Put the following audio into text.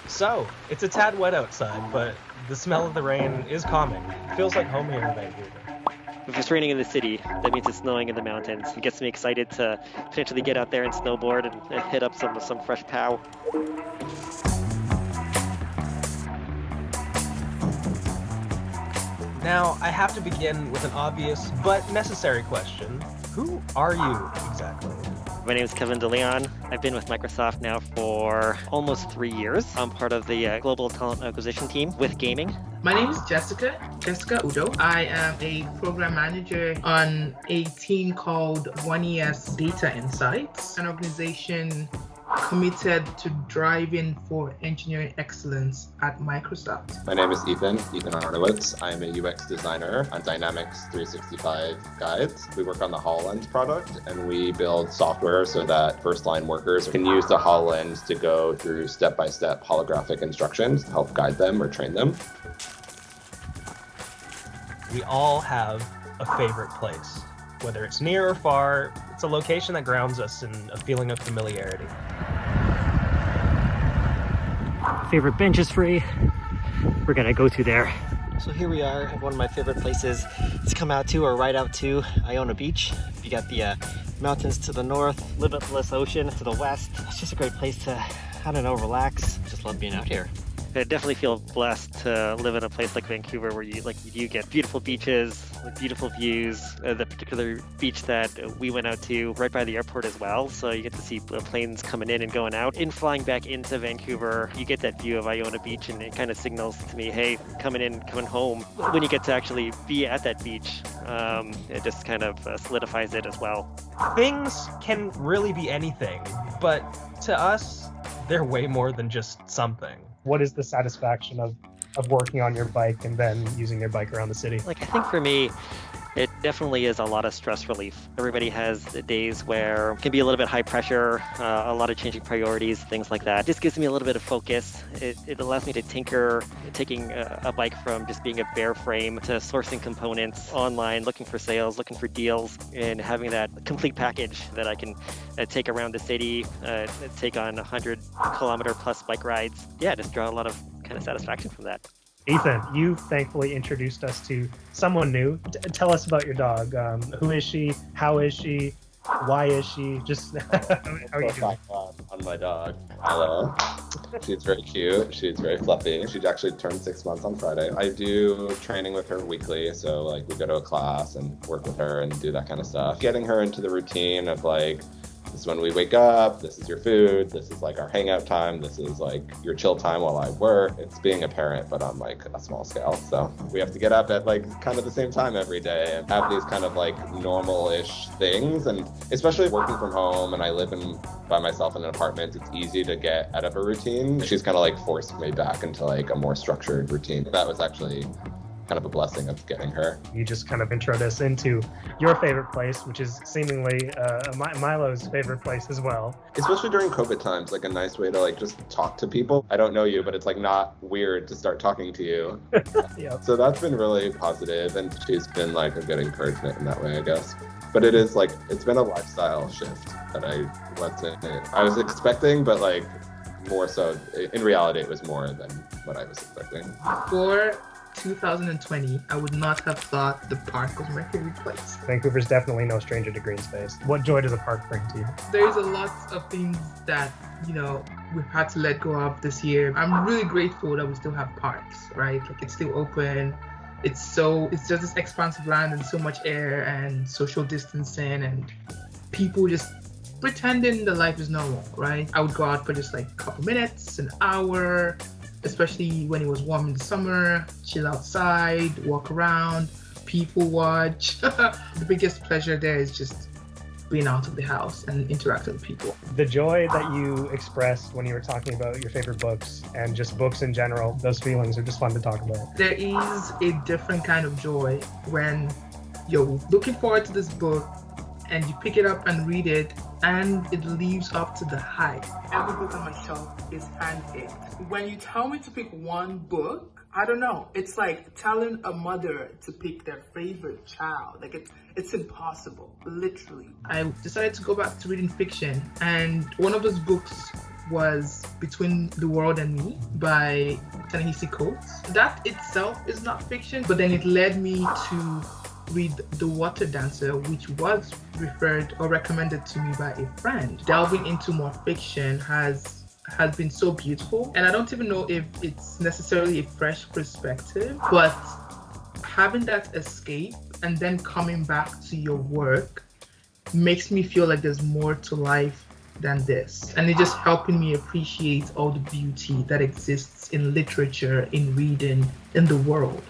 So, it's a tad wet outside, but the smell of the rain is calming. It feels like home here in Vancouver. If it's raining in the city, that means it's snowing in the mountains. It gets me excited to potentially get out there and snowboard and hit up some fresh pow. Now, I have to begin with an obvious but necessary question. Who are you exactly? My name is Kevin DeLeon. I've been with Microsoft now for almost 3 years. I'm part of the global talent acquisition team with gaming. My name is Jessica Udo. I am a program manager on a team called 1ES Data Insights, an organization committed to driving for engineering excellence at Microsoft. My name is Ethan Arnowitz. I'm a UX designer on Dynamics 365 guides. We work on the HoloLens product, and we build software so that first-line workers can use the HoloLens to go through step-by-step holographic instructions to help guide them or train them. We all have a favorite place. Whether it's near or far, it's a location that grounds us in a feeling of familiarity. Favorite bench is free. We're gonna go to there. So here we are at one of my favorite places to come out to or ride out to, Iona Beach. You got the mountains to the north, limitless ocean to the west. It's just a great place to, I don't know, relax. Just love being out here. I definitely feel blessed to live in a place like Vancouver where you get beautiful beaches, beautiful views. The particular beach that we went out to right by the airport as well, so you get to see planes coming in and going out. In flying back into Vancouver, you get that view of Iona Beach, and it kind of signals to me, hey, coming home. When you get to actually be at that beach, it just kind of solidifies it as well. Things can really be anything, but to us, they're way more than just something. What is the satisfaction of working on your bike and then using your bike around the city? I think for me, it definitely is a lot of stress relief. Everybody has days where it can be a little bit high pressure, a lot of changing priorities, things like that. It just gives me a little bit of focus. It allows me to tinker, taking a bike from just being a bare frame to sourcing components online, looking for sales, looking for deals, and having that complete package that I can take around the city, take on 100-kilometer plus bike rides. Yeah, just draw a lot of kind of satisfaction from that. Ethan, you thankfully introduced us to someone new. Tell us about your dog. Who is she? How is she? Why is she? Just how are you doing? On my dog. Hello. She's very cute. She's very fluffy. She actually turned 6 months on Friday. I do training with her weekly, so we go to a class and work with her and do that kind of stuff. Getting her into the routine of this is when we wake up, this is your food, this is our hangout time, this is your chill time while I work. It's being a parent, but on a small scale. So we have to get up at kind of the same time every day and have these kind of normal-ish things. And especially working from home, and I live by myself in an apartment, it's easy to get out of a routine. She's kind of forced me back into a more structured routine. That was actually kind of a blessing of getting her. You just kind of introed us into your favorite place, which is seemingly Milo's favorite place as well. Especially during COVID times, a nice way to just talk to people. I don't know you, but it's not weird to start talking to you. Yep. So that's been really positive, and she's been a good encouragement in that way, I guess. But it is it's been a lifestyle shift that I was expecting, but more so in reality it was more than what I was expecting. For 2020, I would not have thought the park was my favorite place. Vancouver's definitely no stranger to green space. What joy does a park bring to you? There's a lot of things that, we've had to let go of this year. I'm really grateful that we still have parks, right? It's still open. It's just this expansive land and so much air and social distancing and people just pretending that life is normal, right? I would go out for just a couple minutes, an hour, especially when it was warm in the summer, chill outside, walk around, people watch. The biggest pleasure there is just being out of the house and interacting with people. The joy that you expressed when you were talking about your favorite books and just books in general, those feelings are just fun to talk about. There is a different kind of joy when you're looking forward to this book and you pick it up and read it and it lives up to the hype. Every book on my shelf is handpicked. When you tell me to pick one book, I don't know. It's like telling a mother to pick their favorite child. It's impossible, literally. I decided to go back to reading fiction, and one of those books was Between the World and Me by Ta-Nehisi Coates. That itself is not fiction, but then it led me to read The Water Dancer, which was referred or recommended to me by a friend. Delving into more fiction has been so beautiful, and I don't even know if it's necessarily a fresh perspective, but having that escape and then coming back to your work makes me feel like there's more to life than this, and it's just helping me appreciate all the beauty that exists in literature, in reading, in the world.